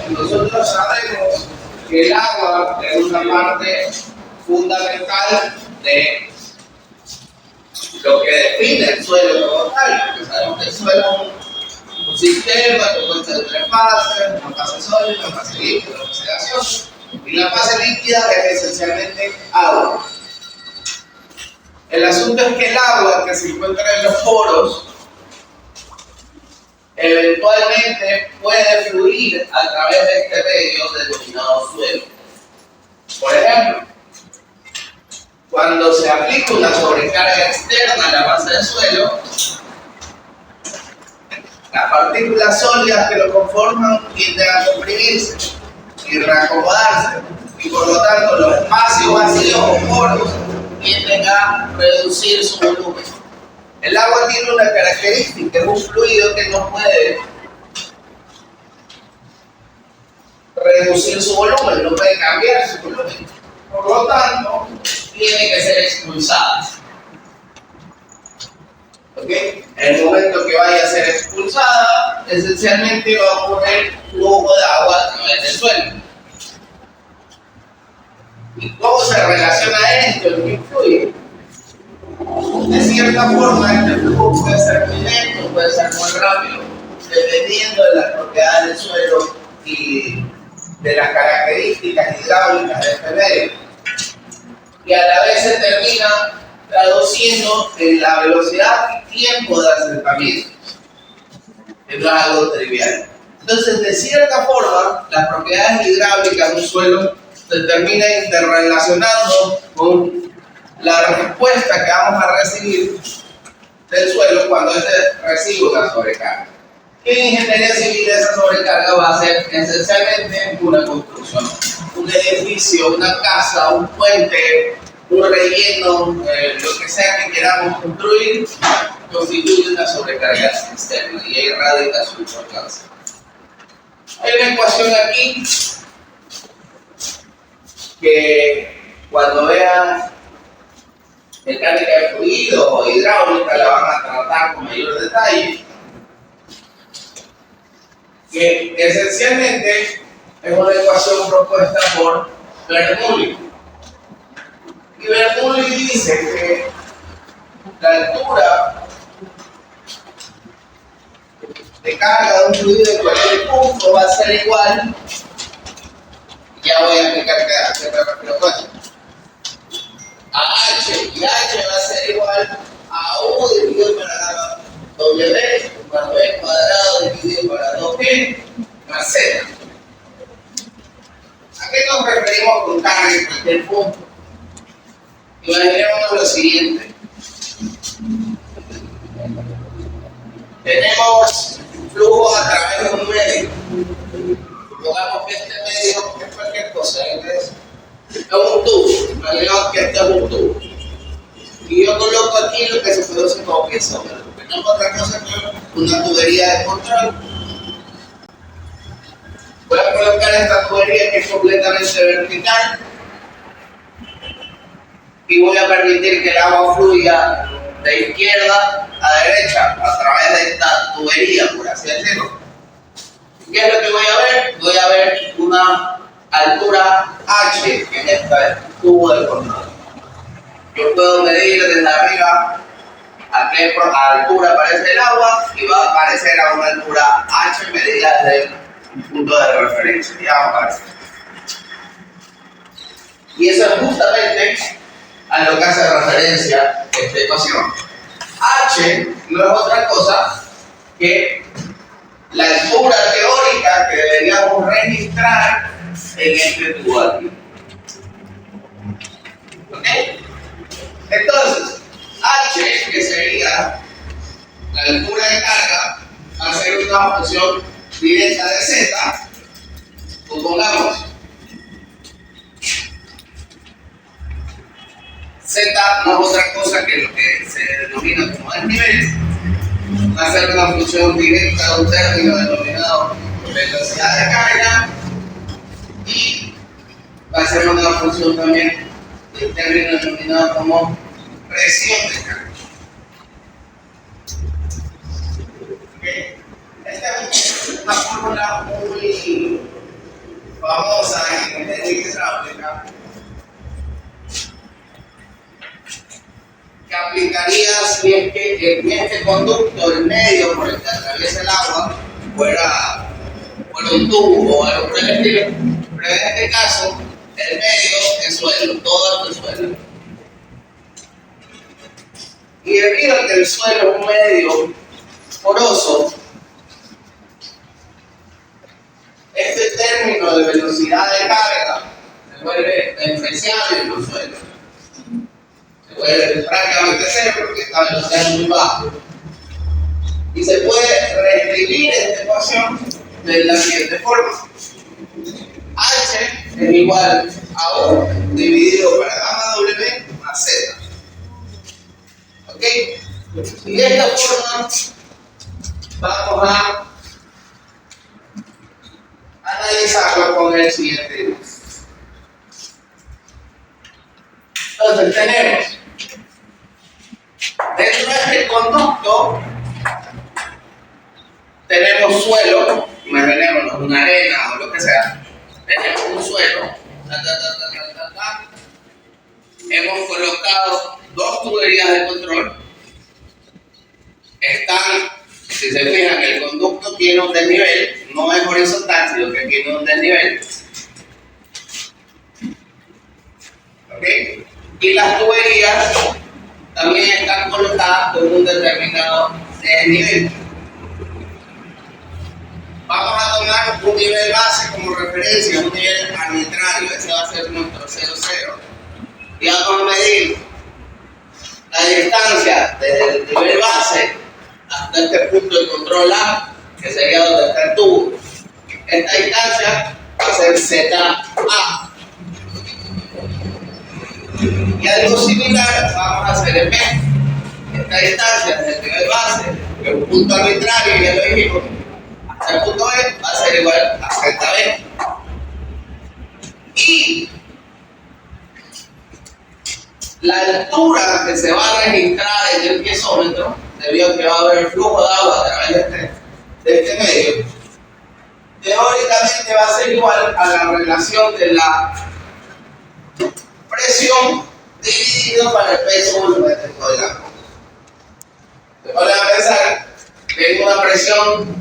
nosotros sabemos que el agua es una parte fundamental de lo que define el suelo como tal, porque sabemos que el suelo es un sistema que cuenta de tres fases, una fase sólida, una fase líquida, una fase gaseosa, y la fase líquida es esencialmente agua. El asunto es que el agua que se encuentra en los poros eventualmente puede fluir a través de este medio denominado suelo. Por ejemplo, cuando se aplica una sobrecarga externa a la base del suelo, las partículas sólidas que lo conforman tienden a comprimirse y reacomodarse, y por lo tanto los espacios vacíos o poros tienden a reducir su volumen. El agua tiene una característica, es un fluido que no puede reducir su volumen, no puede cambiar su volumen. Por lo tanto, tiene que ser expulsada. ¿Okay? En el momento que vaya a ser expulsada, esencialmente va a ocurrir flujo de agua a través del suelo. ¿Y cómo se relaciona esto? ¿En qué influye? De cierta forma, este flujo puede ser muy lento, puede ser muy rápido, dependiendo de las propiedades del suelo y de las características hidráulicas de este medio. Y a la vez se termina traduciendo en la velocidad y tiempo de asentamiento. Esto es algo trivial. Entonces, de cierta forma, las propiedades hidráulicas de un suelo se terminan interrelacionando con la respuesta que vamos a recibir del suelo cuando este recibe una sobrecarga. En ingeniería civil esa sobrecarga va a ser esencialmente una construcción, un edificio, una casa, un puente, un relleno, lo que sea que queramos construir, constituye una sobrecarga externa y ahí radica su importancia. Hay una ecuación aquí que cuando vean mecánica de fluidos o hidráulica la van a tratar con mayor detalle, que esencialmente es una ecuación propuesta por Bernoulli. Y Bernoulli dice que la altura de carga de un fluido en cualquier punto va a ser igual, ya voy a explicar a qué me refiero con esto, a H, y H va a ser igual a U dividido para W más B cuadrado dividido para 2G más Z. ¿A qué nos referimos con carga en cualquier punto? Imaginémonos lo siguiente. Tenemos flujo a través de un medio. Supongamos que este medio es cualquier cosa. Es un tubo. Imaginemos que este es un tubo. Y yo coloco aquí lo que se conoce como piezómetro, que no es otra cosa que una tubería de control. Voy a colocar esta tubería que es completamente vertical y voy a permitir que el agua fluya de izquierda a derecha a través de esta tubería, por así decirlo. ¿Qué es lo que voy a ver? Voy a ver una altura H en este tubo de control. Yo puedo medir desde arriba a qué altura aparece el agua y va a aparecer a una altura H medida desde un punto de referencia. Ya va a aparecer. Y eso es justamente a lo que hace referencia esta ecuación. H no es otra cosa que la altura teórica que deberíamos registrar en este tubo aquí. ¿Ok? Entonces, H, que sería la altura de carga, va a ser una función directa de Z, supongamos. Z no es otra cosa que lo que se denomina como desnivel. Va a ser una función directa de un término denominado velocidad de carga y va a ser una función también del término denominado como presión de carga. Okay. Esta es una fórmula muy pasaría si es que en este conducto, el medio por el que atraviesa el agua, fuera un tubo o algo por el estilo? Pero en este caso, el medio es suelo, todo es suelo. Y debido a que el suelo es un medio poroso, este término de velocidad de carga se vuelve despreciable en los suelos. Se vuelve prácticamente cero porque esta velocidad es muy baja. Y se puede reescribir esta ecuación de la siguiente forma. H es igual a U dividido para gamma W más Z. ¿Ok? Y de esta forma vamos a analizarlo con el siguiente dibujo. Entonces tenemos dentro de este conducto tenemos suelo, imaginémonos una arena o lo que sea, tenemos un suelo, hemos colocado dos tuberías de control, están, si se fijan, el conducto tiene un desnivel, no es horizontal, sino que tiene un desnivel. ¿Ok? Y las tuberías también están colocadas con un determinado desnivel. Vamos a tomar un nivel base como referencia, un nivel arbitrario, ese va a ser nuestro 0,0. Y vamos a medir la distancia desde el nivel base hasta este punto de control A, que sería donde está el tubo. Esta distancia va a ser ZA. Y algo similar vamos a hacer en B. Esta distancia desde el nivel base, que es un punto arbitrario, ya lo dijimos, hasta el punto B va a ser igual a ZB. Y la altura que se va a registrar en el piezómetro, debido a que va a haber flujo de agua a través de este medio, teóricamente va a ser igual a la relación de la presión dividido para el peso volumétrico del agua. Ahora a pensar que una presión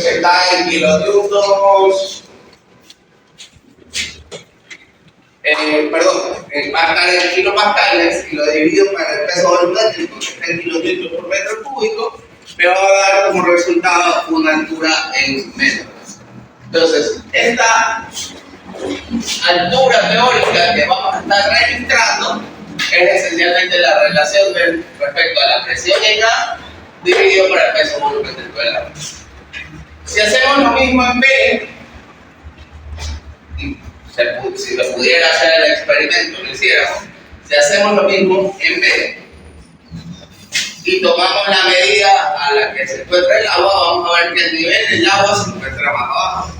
que está en kilonewtons, va a estar en kilopascales y lo divido para el peso volumétrico que está en kilonewtons por metro cúbico, me va a dar como resultado una altura en metros. Entonces, esta altura teórica que vamos a estar registrando es esencialmente la relación respecto a la presión en A dividido por el peso volumétrico del agua. Si hacemos lo mismo en B, si lo pudiera hacer el experimento, lo hiciéramos, si hacemos lo mismo en B y tomamos la medida a la que se encuentra el agua, vamos a ver que el nivel del agua se encuentra más abajo.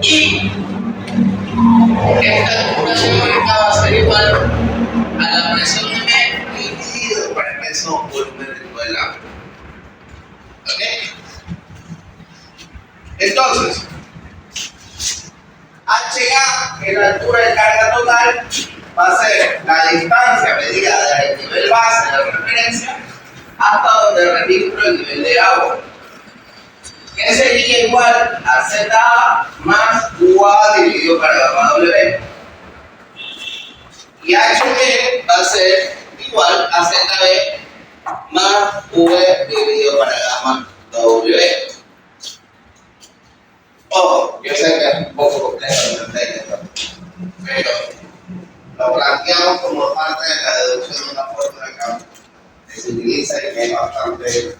Y esta altura teórica va a ser igual a la presión de B dividido por el peso volumétrico del agua. ¿Ok? Entonces, HA, que es la altura de carga total, va a ser la distancia medida desde el nivel base de referencia hasta donde registro el nivel de agua, que sería igual a ZA más UA dividido para gamma W. Y HB va a ser igual a ZB más V dividido para gamma W. Ojo, yo sé que es un poco complejo entender esto, pero lo planteamos como parte de la deducción de una fórmula que se utiliza y que es bastante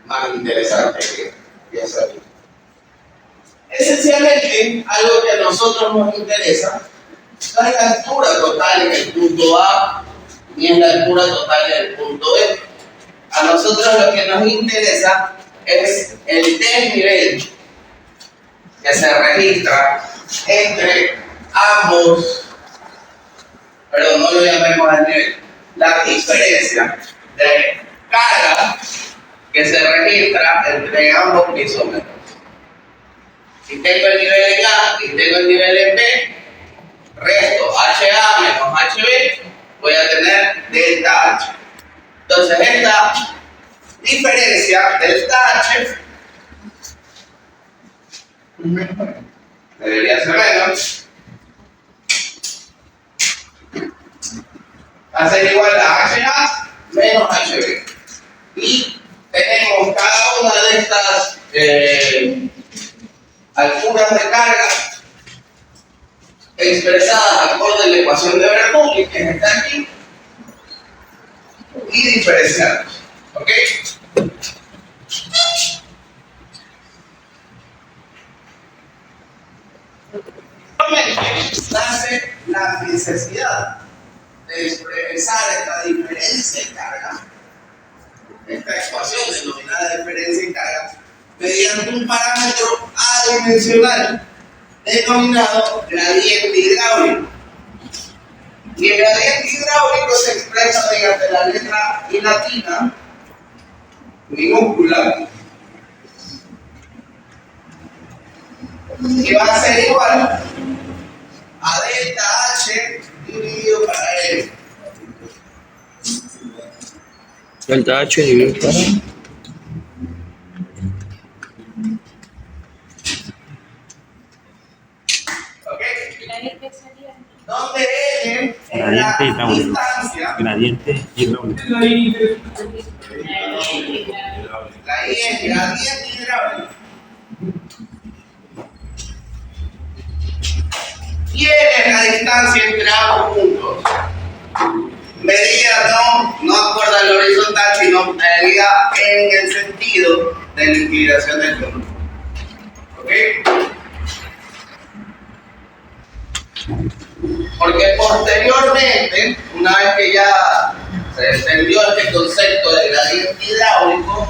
más interesante que eso aquí. Esencialmente, algo que a nosotros nos interesa no es la altura total en el punto A ni es la altura total en el punto B. A nosotros lo que nos interesa es el desnivel que se registra entre ambos, perdón, no lo llamemos al nivel, la diferencia de carga que se registra entre ambos piezómetros. Si tengo el nivel en A y tengo el nivel en B, resto HA menos HB, voy a tener delta H. Entonces esta diferencia delta H debería ser menos, va a ser igual a HA menos HB. Y tenemos cada una de estas alturas de carga expresadas acorde a la ecuación de Bernoulli, que está aquí, y diferenciadas. ¿Ok? Nace la necesidad de expresar esta diferencia en carga, esta ecuación denominada diferencia en carga, mediante un parámetro adimensional denominado gradiente hidráulico. Y el gradiente hidráulico se expresa mediante la letra I latina minúscula y va a ser igual a delta H dividido para L. Delta H dividido para ¿Ok? Donde L es la distancia. gradiente hidráulico. La I es gradiente hidráulico. Y L es la distancia entre ambos puntos. Medida no acorde al horizontal, sino medida en el sentido de la inclinación del flujo. ¿Ok? Porque posteriormente, una vez que ya se entendió este concepto de gradiente hidráulico,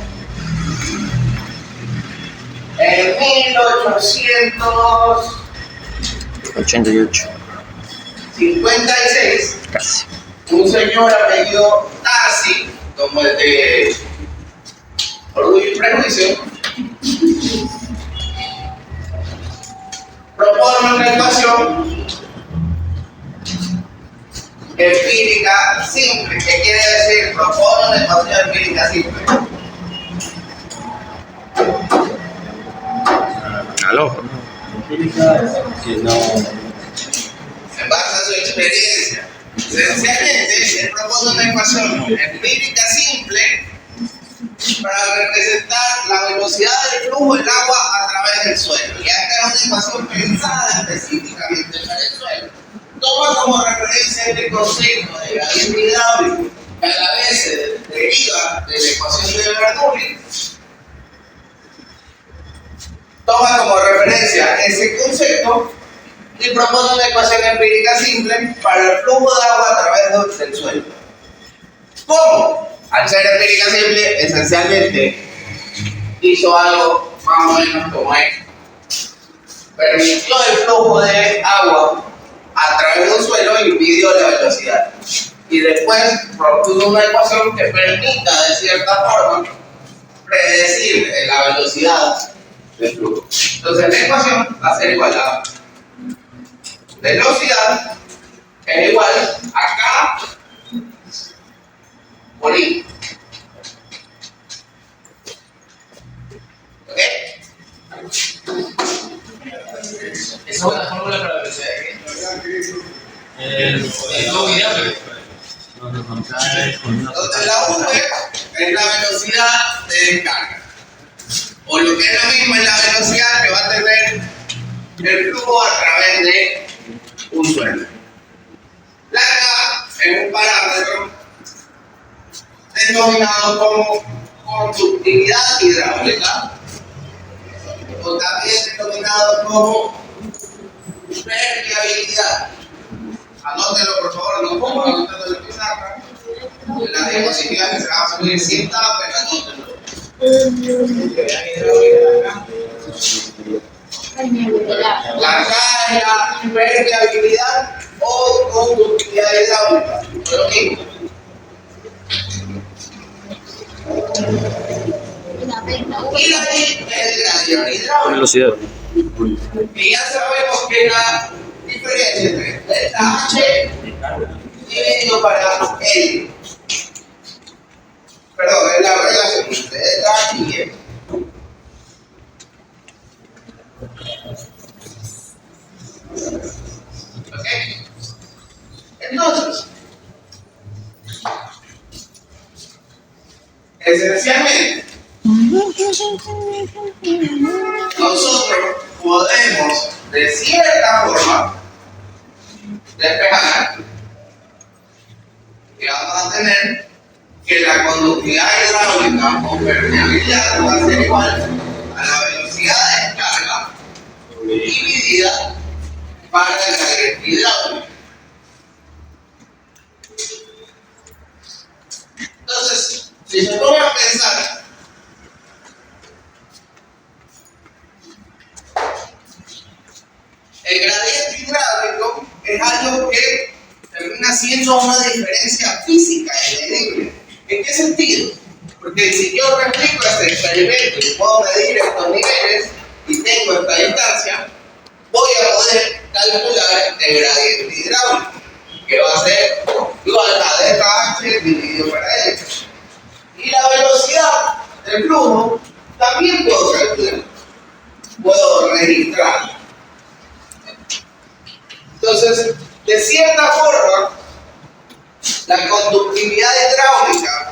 en 88. 1856, Casi. un señor apellido Darcy, como el de Orgullo y Prejuicio, propone una ecuación empírica simple. ¿Qué quiere decir? Propone una ecuación empírica simple. ¿Aló? Que no. En base a su experiencia. Esencialmente, él propone una ecuación empírica simple para representar la velocidad del flujo del agua a través del suelo. Y esta es una ecuación pensada específicamente para el suelo. Toma como referencia este concepto de gradiente hidráulico, que a la vez se deriva de la ecuación de Bernoulli. Toma como referencia ese concepto y propone una ecuación empírica simple para el flujo de agua a través del suelo. ¿Cómo? Al ser empírica simple, esencialmente hizo algo más o menos como esto. Permitió el flujo de agua a través de un suelo y midió la velocidad. Y después propuso una ecuación que permita, de cierta forma, predecir la velocidad del flujo. Entonces la ecuación va a ser igual a velocidad es igual a K por I. ¿Ok? Esa es una fórmula para la velocidad de qué? Donde la V es la velocidad de descarga. O lo que es lo mismo es la velocidad que va a tener el flujo a través de un suelo. La K es un parámetro denominado como conductividad hidráulica, o también denominado como permeabilidad. Anótenlo por favor, no pongo anotando la pizarra. En la diapositiva que se va a subir cinta, pero anótenlo. La K es la permeabilidad o conductividad hidráulica. ¿Fue lo mismo? Y la I es el gradiente hidráulico. Velocidad. Y ya sabemos que la diferencia entre delta H y dividido para L. Perdón, es la relación entre delta y L. ¿Ok? Entonces, esencialmente, nosotros podemos, de cierta forma, despejar que vamos a tener que la conductividad hidráulica o permeabilidad va a ser igual a la velocidad de descarga dividida para el gradiente hidráulico. Entonces, si se pone a pensar, el gradiente hidráulico es algo que termina siendo una diferencia física inmedible. ¿En qué sentido? Porque si yo replico este experimento y puedo medir estos niveles y tengo esta distancia, voy a poder calcular el gradiente hidráulico, que va a ser igual a delta H dividido para L. Y la velocidad del flujo también puedo calcular, puedo registrar. Entonces, de cierta forma, la conductividad hidráulica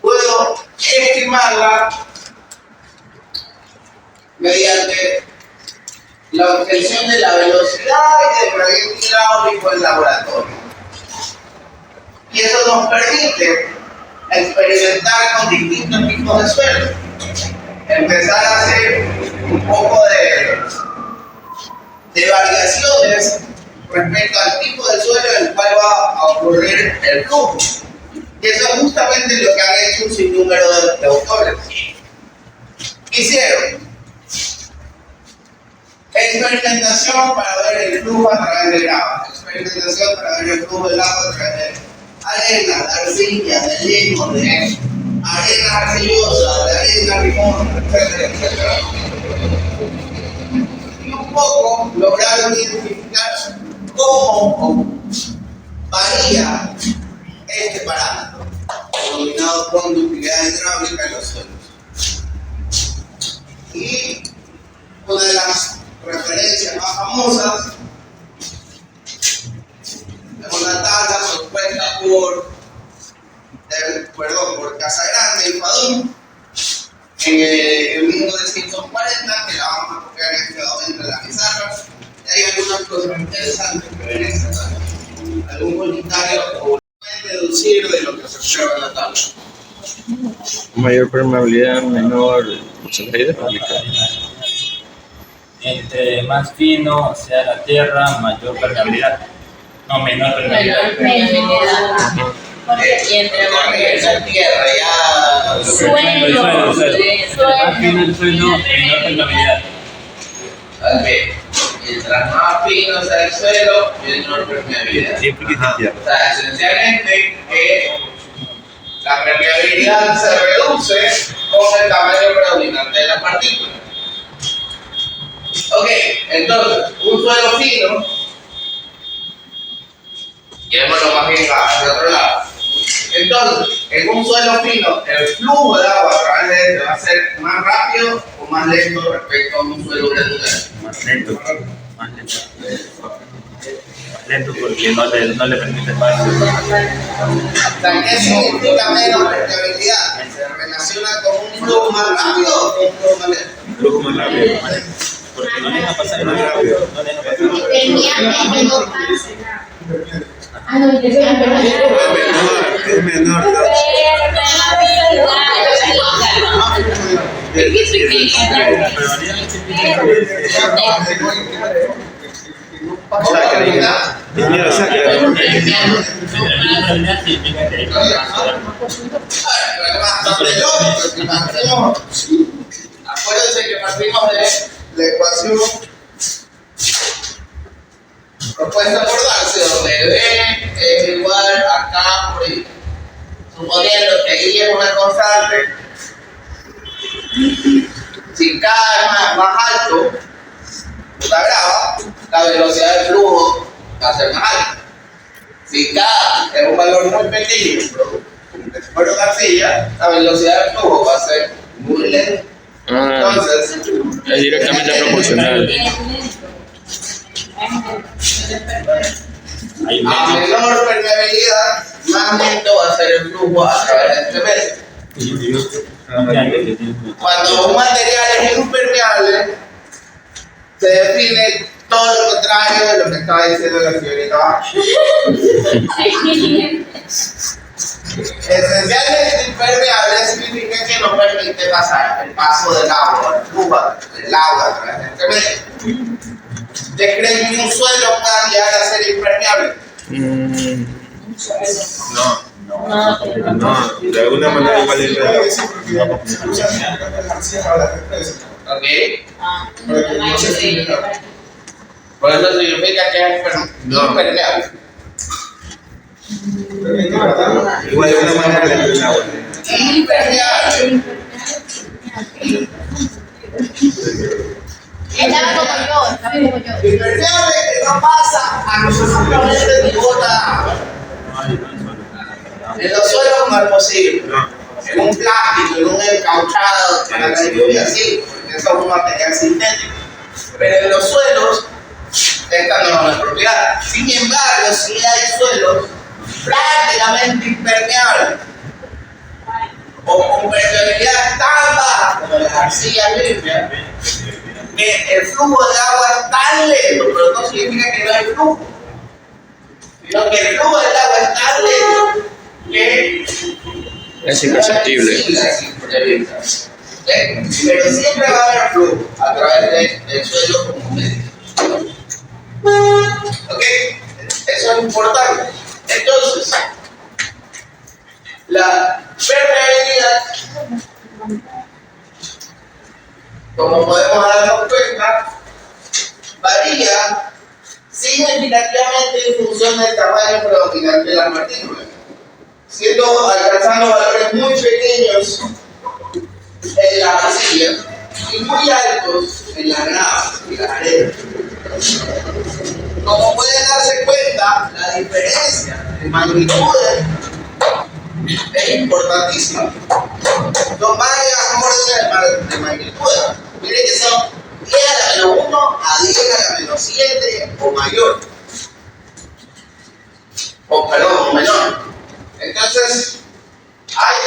puedo estimarla mediante la obtención de la velocidad y del gradiente hidráulico en laboratorio. Y eso nos permite experimentar con distintos tipos de suelo. Empezar a hacer un poco de variaciones respecto al tipo de suelo en el cual va a ocurrir el flujo. Y eso es justamente lo que han hecho un sinnúmero de autores. Hicieron experimentación para ver el flujo a través de grava, experimentación para ver el flujo del agua a través de arena, de arcilla, de limo, de arena arcillosa, de arena limón, etcétera, etcétera. Y un poco lograron identificar cómo varía este parámetro, denominado conductividad hidráulica en los suelos. Y una de las referencias más famosas es una tabla propuesta por Casagrande y Fadún en 1940, que la vamos a copiar en este momento en la pizarra. Y hay algunas cosas interesantes que ven esta tabla. Algún voluntario o deducir de lo que se observa en la tabla. Mayor permeabilidad, menor salida hidráulica. Entre más fino sea la tierra, mayor permeabilidad. No, menor permeabilidad. Porque entre Esa tierra ya. suelo, Más fino el suelo, menor permeabilidad. Mientras más fino sea el suelo, menor permeabilidad. Siempre que sea tierra. O sea, esencialmente la permeabilidad se reduce con el tamaño predominante de la partícula. Ok, entonces, un suelo fino, llevémoslo más bien hacia otro lado. Entonces, en un suelo fino, el flujo de agua a través de este va a ser más rápido o más lento respecto a un suelo granular. Más lento. Más lento. Más lento porque no le permite paso. O sea, ¿qué significa menos permeabilidad? ¿Se relaciona con un flujo más rápido o un flujo más lento? Luego más rápido. Porque no le deja pasar más rápido. No le deja pasar más rápido. Es menor, ¿no? Mira, Acuérdense que partimos de la ecuación propuesta por Darcy, donde B es igual a K por I. Suponiendo que I es una constante, si K es más alto, la grava, la velocidad del flujo va a ser más alta. Si K es un valor muy pequeño, por una arcilla, la velocidad del flujo va a ser muy lenta. Entonces, Es directamente proporcional. Hay a menos. menor permeabilidad, más lento va a ser el flujo a través de este medio. Cuando un material es impermeable, se define todo lo contrario de lo que estaba diciendo la señorita Bacho. Esencialmente impermeable significa que no permite pasar el paso del agua, el flujo del agua a través de este medio. ¿Ustedes creen que un suelo pueda llegar a ser impermeable? No, de alguna manera igual es verdad. ¿Ok? Por eso significa que es impermeable. Igual de alguna manera le el agua. Impermeable. Estaba como yo. Impermeable que no pasa absolutamente ninguna agua. En los suelos no es posible. En un plástico, en un encauchado, para la lluvia sí, porque eso es un material sintético. Pero en los suelos, esta no es una propiedad. Sin embargo, sí hay suelos prácticamente impermeables o con permeabilidad tan baja como las arcillas limpias, que el flujo de agua es tan lento, pero no significa que no hay flujo, sino que el flujo del agua es tan lento que Es imperceptible. pero siempre va a haber flujo a través del suelo como medio. ¿Ok? Eso es importante. Entonces, la permeabilidad, como podemos darnos cuenta, varía significativamente en función del tamaño predominante de la partícula, alcanzando valores muy pequeños en la arcilla y muy altos en las gravas y las arenas. Como pueden darse cuenta, la diferencia de magnitudes es importantísima. Son varias órdenes de magnitud. Miren que son 10 a la menos 1 a 10 a la menos 7 o mayor. O menor. Entonces, hay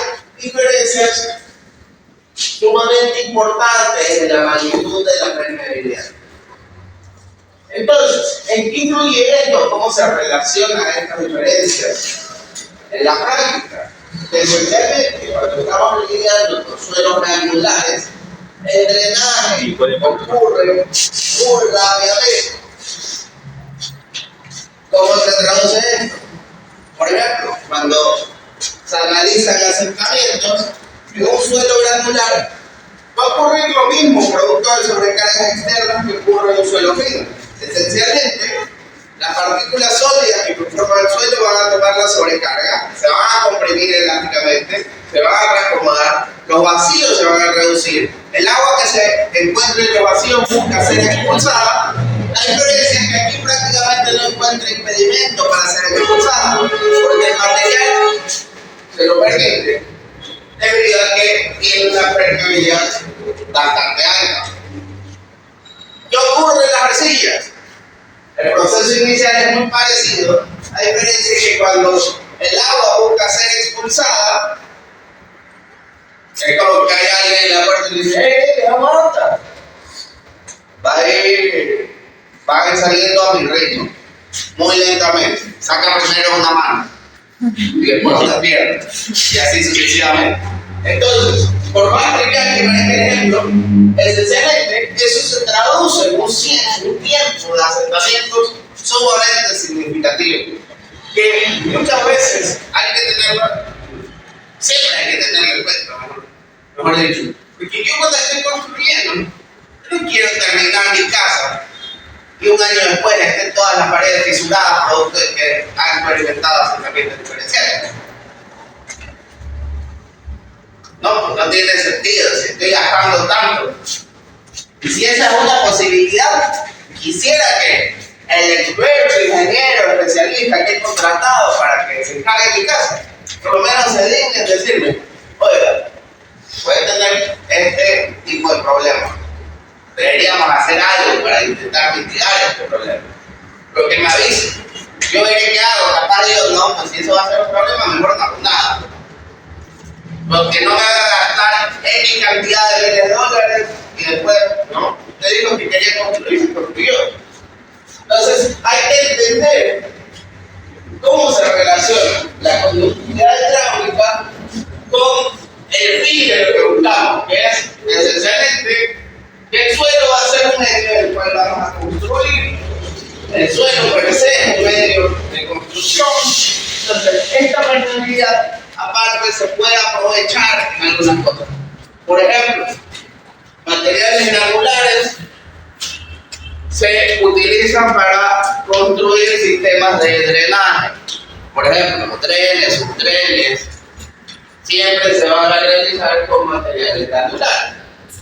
diferencias sumamente importantes en la magnitud de la permeabilidad. Entonces, ¿en qué influye esto? ¿Cómo se relacionan estas diferencias? En la práctica, esencialmente, cuando estamos lidiando con suelos granulares, el drenaje ocurre muy rápidamente. ¿Cómo se traduce esto? Por ejemplo, cuando se analizan asentamientos en un suelo granular, va a ocurrir lo mismo producto de sobrecargas externas que ocurre en un suelo fino. Esencialmente, las partículas sólidas que conforman el suelo van a tomar la sobrecarga, se van a comprimir elásticamente, se van a reacomodar, los vacíos se van a reducir, el agua que se encuentra en los vacíos busca ser expulsada. La diferencia es que aquí prácticamente no encuentra impedimento para ser expulsada, porque el material se lo permite, debido a que tiene una permeabilidad bastante alta. ¿Qué ocurre en las arcillas? El proceso inicial es muy parecido, a diferencia de que cuando el agua busca ser expulsada, es como que hay alguien en la puerta y dice: ¡hey, aguanta! Van saliendo a mi ritmo, muy lentamente. Saca primero una mano y después otra pierna, y así sucesivamente. Entonces, por más trivial que parezca el ejemplo, esencialmente eso se traduce en un tiempo de asentamientos sumamente significativo, que muchas veces hay que tenerlo, siempre hay que tenerlo en cuenta, mejor dicho. Porque yo cuando estoy construyendo, no quiero terminar mi casa y un año después estén todas las paredes fisuradas producto de que han experimentado asentamientos diferenciales. No, pues no tiene sentido, si estoy gastando tanto. Y si esa es una posibilidad, quisiera que el experto, ingeniero, especialista que he contratado para que se encargue de mi casa, por lo menos se digne en decirme, oiga, puede tener este tipo de problemas. Deberíamos hacer algo para intentar mitigar este problema. Pero que me avise. Yo veré qué hago, capaz Dios, no, pues si eso va a ser un problema, mejor no hago nada. Porque no me haga gastar X cantidad de miles de dólares y después, no, usted dijo que quería construir, se construyó. Entonces, hay que entender cómo se relaciona la conductividad hidráulica con el fin de lo que buscamos, que es esencialmente que el suelo va a ser un medio del cual vamos a construir. El suelo per se es un medio de construcción. Entonces, esta permeabilidad aparte se puede aprovechar en algunas cosas. Por ejemplo, materiales granulares se utilizan para construir sistemas de drenaje. Por ejemplo, trenes, subtrenes, siempre se van a realizar con materiales granulares.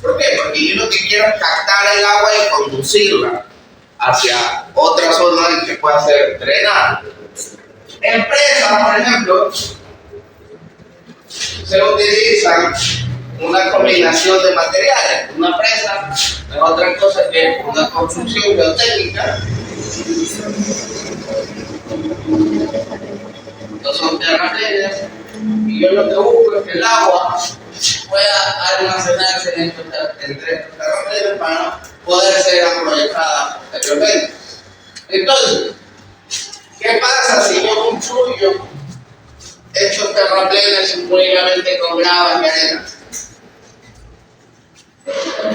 ¿Por qué? Porque yo lo que quiero es captar el agua y conducirla hacia otra zona que pueda ser drenaje. Empresas, por ejemplo, se utilizan una combinación de materiales. Una presa es otra cosa que una construcción geotécnica. No son terraplenes. Y yo lo que busco es que el agua pueda almacenarse entre estos terraplenes para poder ser aprovechada posteriormente. Entonces, ¿qué pasa si yo construyo estos terraplenes únicamente con grava y arena?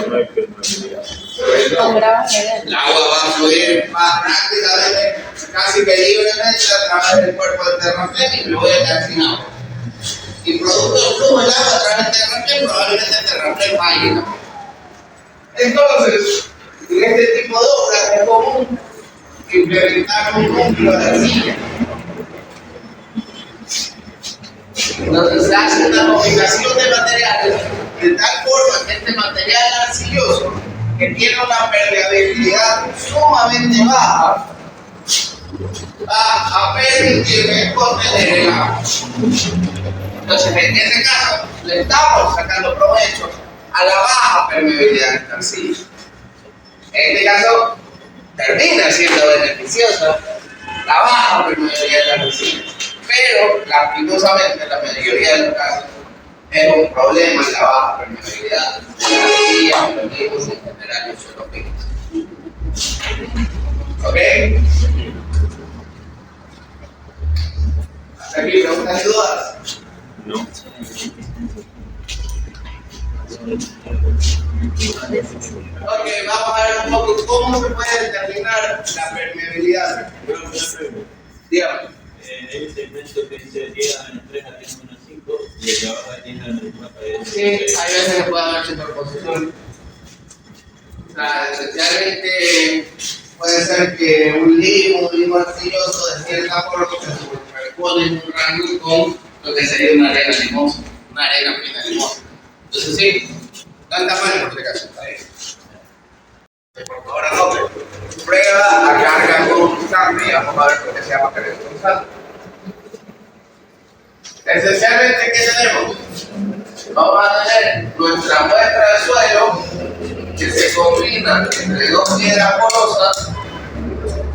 No hay permeabilidad. Con grava y arena. El agua va a fluir más prácticamente, casi que libremente a través del cuerpo del terraplén y me voy a quedar sin agua. Y producto del flujo del agua a través del terraplén, probablemente el terraplén vaya. Entonces, en este tipo de obras es común implementar un núcleo de arcilla. Entonces se hace una combinación de materiales de tal forma que este material arcilloso, que tiene una permeabilidad sumamente baja, va a permitirme contener el agua. Entonces, en este caso, le estamos sacando provecho a la baja permeabilidad de esta arcilla. En este caso, termina siendo beneficiosa la baja permeabilidad de la arcilla. Pero, lastimosamente, la mayoría de los casos es un problema la baja permeabilidad de la arcilla, los mismos en general los suelos fijos. ¿Ok? ¿Hasta aquí preguntas y dudas? No. Ok, vamos a ver un poco cómo se puede determinar la permeabilidad. Dígame. Hay un segmento que dice llega en 3 a 5 y el de abajo tiene el mapa de... Sí, hay veces que puede haber superposición. O sea, esencialmente puede ser que un limo arcilloso de cierta forma se superpone en un rango con lo que sería una arena limosa, una arena fina limosa. Entonces sí, dan tamaño por si acaso, está bien. Por favor, anote. Prueba a carga con un sample y vamos a ver por qué se llama carga con un sample. Esencialmente, ¿qué tenemos? Vamos a tener nuestra muestra de suelo que se combina entre dos piedras porosas,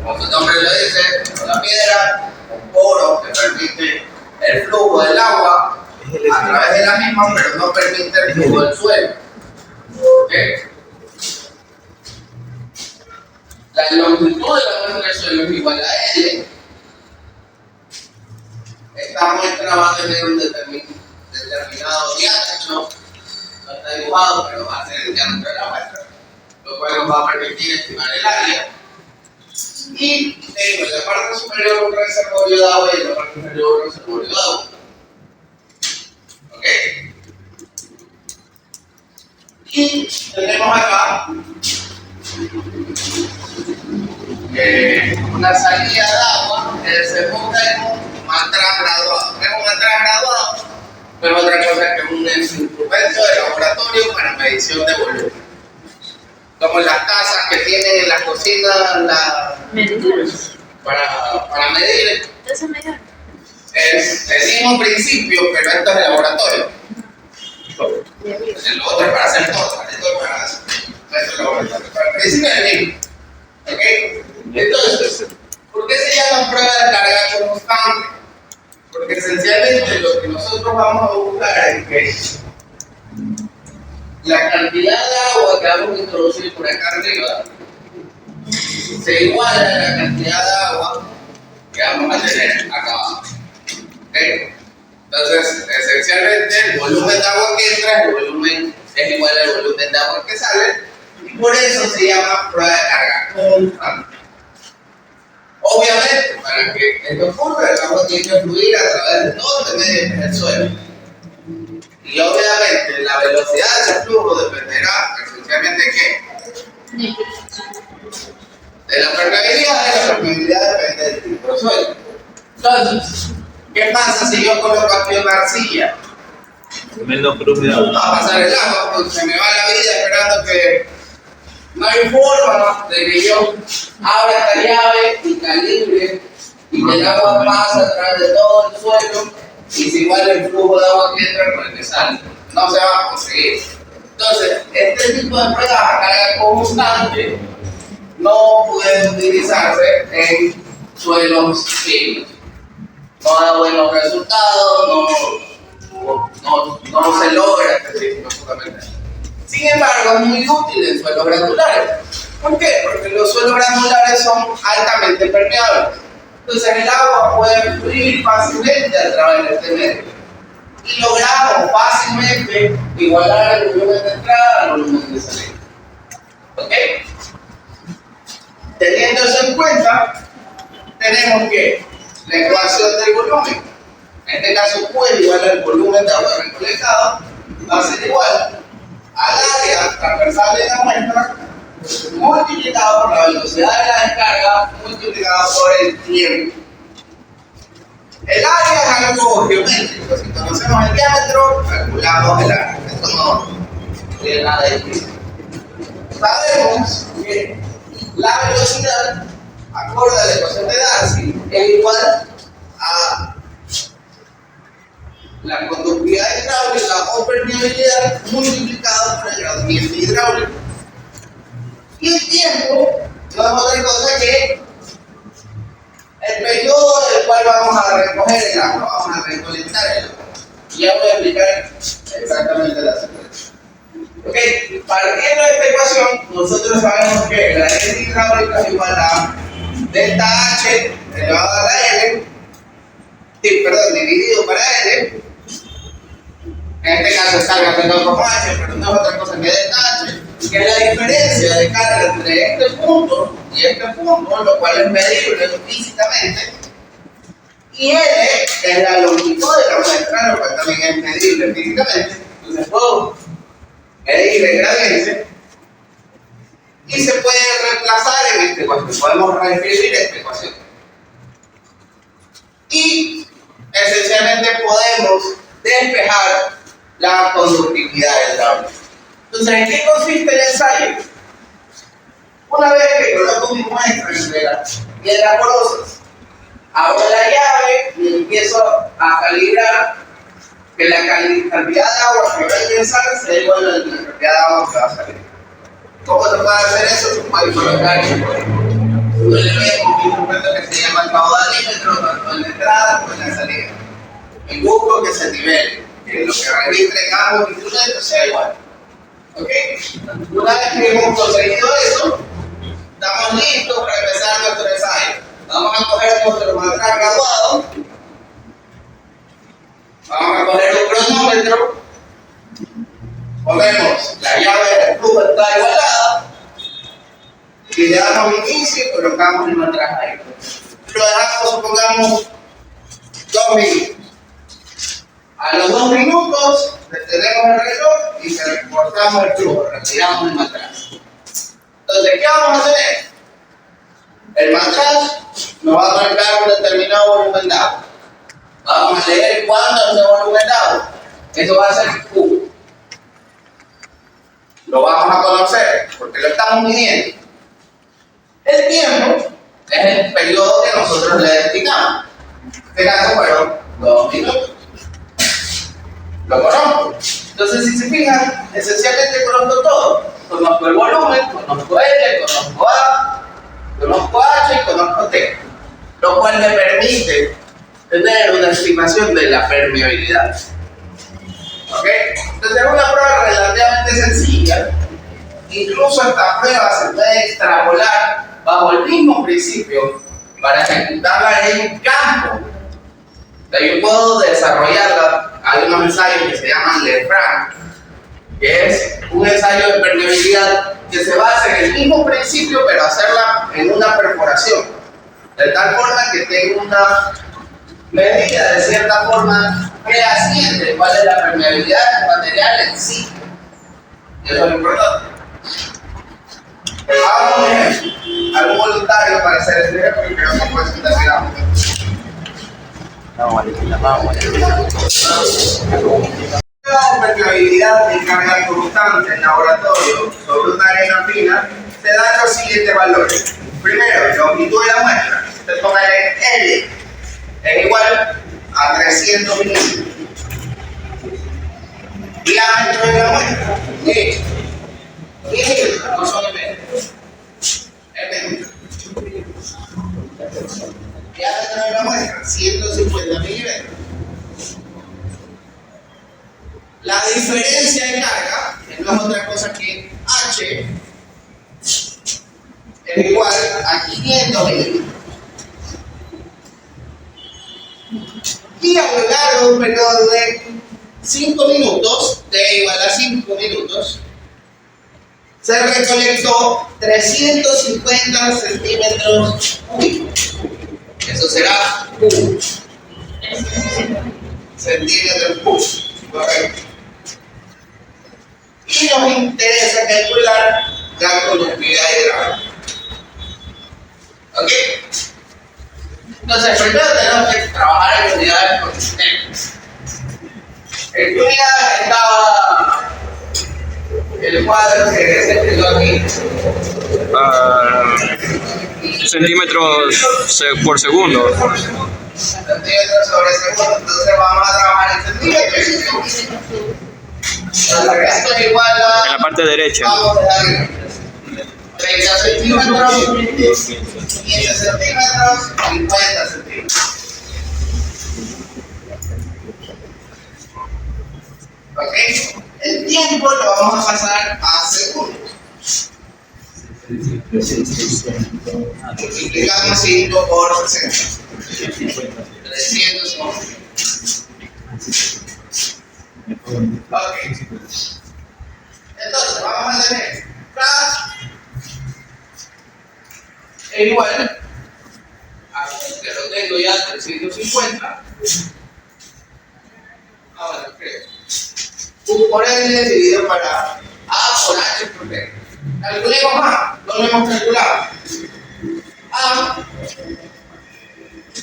como su nombre lo dice, la piedra con poros que permite el flujo del agua a través de la misma, pero no permite el flujo del suelo. ¿Okay? La longitud de la muestra de suelo es igual a L. Esta muestra va a tener un determinado diámetro, no está dibujado, pero va a ser el diámetro de la muestra, lo cual nos va a permitir estimar el área. Y tengo en la parte superior un reservorio de agua y en la parte inferior un reservorio de agua. ¿Ok? Y tenemos acá una salida de agua que se monta en un matraz graduado. Es un matraz graduado, pero otra cosa es que es un instrumento de laboratorio para medición de volumen. como las tazas que tienen en la cocina Medidas. para medir. Entonces me da. Es el mismo principio, pero esto es de laboratorio. El otro es para hacer todo, esto es para hacer laboratorio. Para el principio es el mismo. ¿Ok? Entonces, ¿por qué se llama prueba de carga constante? Porque esencialmente lo que nosotros vamos a buscar es que la cantidad de agua que vamos a introducir por acá arriba se iguala a la cantidad de agua que vamos a tener acá abajo. ¿Okay? Entonces, esencialmente, el volumen de agua que entra es igual al volumen de agua que sale, y por eso se llama prueba de carga constante. Obviamente, para que esto ocurra, el agua tiene que fluir a través de todo el medio que es el suelo. Y obviamente, la velocidad de ese flujo dependerá esencialmente de qué. De la permeabilidad depende del tipo de suelo. Entonces, ¿qué pasa si yo coloco aquí una arcilla? Menos profundidad. No va a pasar el agua, porque se me va la vida esperando que no hay forma de que yo abra esta llave y calibre y que el agua pase a través de todo el suelo y si igual el flujo de agua que entra con el que sale. No se va a conseguir. Entonces, este tipo de pruebas a carga constante no puede utilizarse en suelos finos. No da buenos resultados, no se logra específicamente. Sin embargo, es muy útil en suelos granulares. ¿Por qué? Porque los suelos granulares son altamente permeables. Entonces el agua puede fluir fácilmente a través de este medio. Y logramos fácilmente igualar el volumen de entrada al volumen de salida. ¿Ok? Teniendo eso en cuenta, tenemos que la ecuación del volumen, en este caso Q igual al volumen de agua recolectado, va a ser igual al área transversal de la muestra multiplicado por la velocidad de la descarga multiplicado por el tiempo. El área es algo geométrico, si conocemos el diámetro, calculamos el área. Esto no tiene nada de difícil. Sabemos que la velocidad, acorde a la ecuación de Darcy, es igual a la conductividad hidráulica o permeabilidad multiplicado por el gradiente hidráulico. Y el tiempo no es otra cosa que el periodo del cual vamos a recoger el agua, vamos a recolectar el agua. Y ya voy a explicar exactamente la secuencia. Ok, partiendo de esta ecuación, nosotros sabemos que el gradiente hidráulico es igual a delta H elevado a la L, dividido para L. En este caso es carga pegada como H, pero no es otra cosa que delta H, que es la diferencia de carga entre este punto y este punto, lo cual es medible físicamente, y L es la longitud de la muestra, lo cual también es medible físicamente. Entonces puedo medir el gradiente y se puede reemplazar en esta ecuación, podemos reescribir esta ecuación. Y esencialmente podemos despejar la conductividad hidráulica. Entonces, ¿en qué consiste el ensayo? Una vez que coloco mi muestra entre las piedras porosas, abro la llave y empiezo a calibrar que la cantidad de agua que va a ingresar sea igual a la cantidad de agua que va a salir. ¿Cómo se puede hacer eso? Se puede colocar un elemento, un instrumento que se llama el caudalímetro, tanto en la entrada como en la salida. Y busco que se nivele, que lo que registre en ambos instrumentos sea igual. ¿Ok? Una vez que hemos conseguido eso, estamos listos para empezar nuestro ensayo. Vamos a coger nuestro matraz graduado, vamos a coger un cronómetro, ponemos la llave del flujo está igualada y le damos inicio y colocamos el matraz ahí. Lo dejamos, supongamos, 2 minutos. A los 2 minutos detenemos el reloj y cortamos el flujo, retiramos el matraz. Entonces, ¿qué vamos a hacer? El matraz nos va a marcar un determinado volumen de agua. Vamos a leer cuánto es ese volumen de agua. Eso va a ser Q. lo vamos a conocer porque lo estamos midiendo. El tiempo es el periodo que nosotros le destinamos. En este caso fueron 2 minutos. Lo conozco. Entonces, si se fijan, esencialmente conozco todo. Conozco el volumen, conozco L, conozco A, conozco H y conozco T. Lo cual me permite tener una estimación de la permeabilidad. ¿Ok? Entonces es una prueba relativamente sencilla. Incluso esta prueba se puede extrapolar bajo el mismo principio para ejecutarla en campo. De ahí yo puedo desarrollarla. Hay unos ensayos que se llaman Lefranc, que es un ensayo de permeabilidad que se basa en el mismo principio, pero hacerla en una perforación, de tal forma que tenga una medida de cierta forma fehaciente cuál es la permeabilidad del material en sí. Y eso es lo importante. Hagamos un ejemplo. Algún voluntario para hacer este ejemplo y creo que puede ser así. La permeabilidad de carga constante en laboratorio sobre una arena fina se dan los siguientes valores. Primero, longitud de la muestra. Usted póngale L, es igual a 300 milímetros. Diámetro de la muestra, milímetros, no son metros. Diámetro de la muestra, 150 milímetros. La diferencia de carga, que no es otra cosa que H, es igual a 500 milímetros. Y a lo largo de un periodo de 5 minutos, T igual a 5 minutos, se recolectó 350 centímetros cúbicos. Eso será cubos. Centímetros cúbicos. Correcto. Y nos interesa calcular la conductividad hidráulica. ¿Ok? Entonces, primero tenemos que trabajar en unidades consistentes. ¿En qué unidad estaba el cuadro que se escribió aquí? Centímetros por segundo. Centímetros sobre segundo. Entonces vamos a trabajar en centímetros. Entonces, esto es igual a... En la parte derecha. Vamos a dar 30 centímetros, 15 centímetros, 50 centímetros. ¿Ok? El tiempo lo vamos a pasar a segundos. Multiplicamos 5 por 60. 300 segundos. Ok. Entonces, vamos a tener K es igual a, que lo tengo ya, 350. Ahora, creo. U por L dividido para A por H por T. Calculemos A, no lo hemos calculado. A,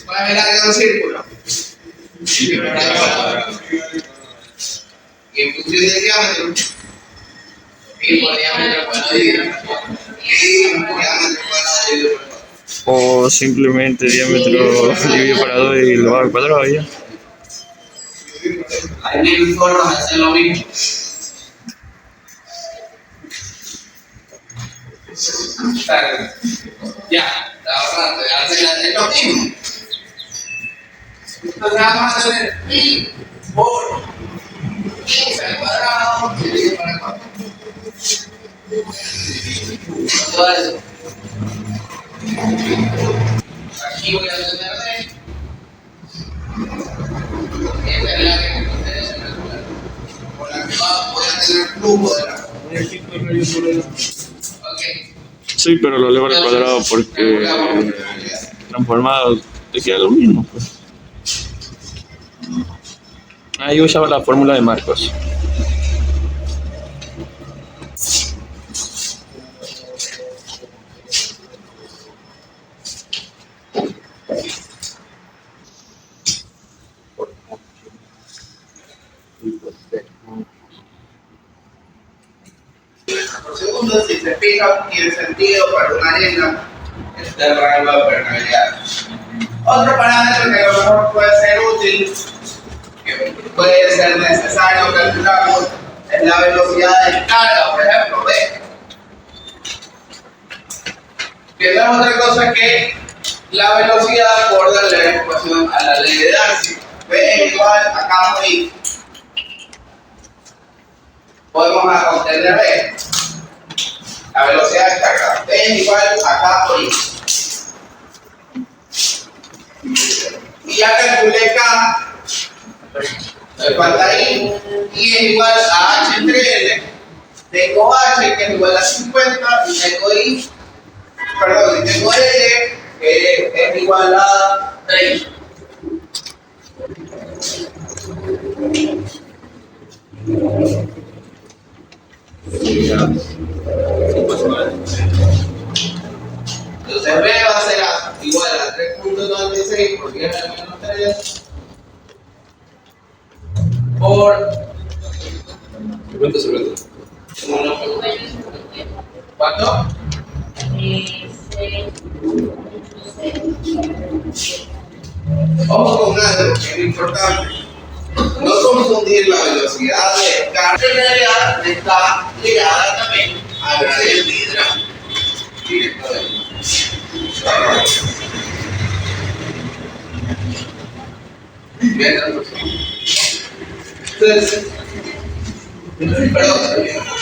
voy a mirar en un círculo. Y en función del diámetro, y por diámetro cuadrado dividido por diámetro cuadrado dividido por 4. O simplemente diámetro dividido para 2 y lo hago al cuadrado ya. Hay mil formas de hacer lo mismo. Ya, ahorrando, es lo mismo. Entonces vamos a tener pi por 15 al cuadrado dividido por 4. Todo eso. Aquí voy a tener D. Esta es la que ustedes se calculan. Por la que voy a tener flujo de la. Ok. Sí, pero lo elevo al cuadrado porque transformado te queda lo mismo. Pues. Ahí usaba la fórmula de Marcos. metros por segundo. Si se fija, tiene sentido para una arena este rango de permeabilidad. Otro parámetro que a lo mejor puede ser útil, que puede ser necesario calcularlo, es la velocidad de descarga, por ejemplo. ¿Ves? Que no es otra cosa que la velocidad por darle la ecuación a la ley de Darcy. V es igual a K por I. Podemos obtener B. La velocidad de descarga. V es igual a K por I. Y ya calculé K, me falta I, y es igual a H entre L. Tengo H que es igual a 50 y tengo I, perdón, y tengo L que es igual a 30. Entonces B va a ser igual a 3.96 por 10 a la menos 3 por 50. 1. ¿Cuánto? Ojo con algo que es importante. No confundir la velocidad de descarga. En realidad está ligada también al gradiente hidráulico. Directamente. Bien, entonces, perdón.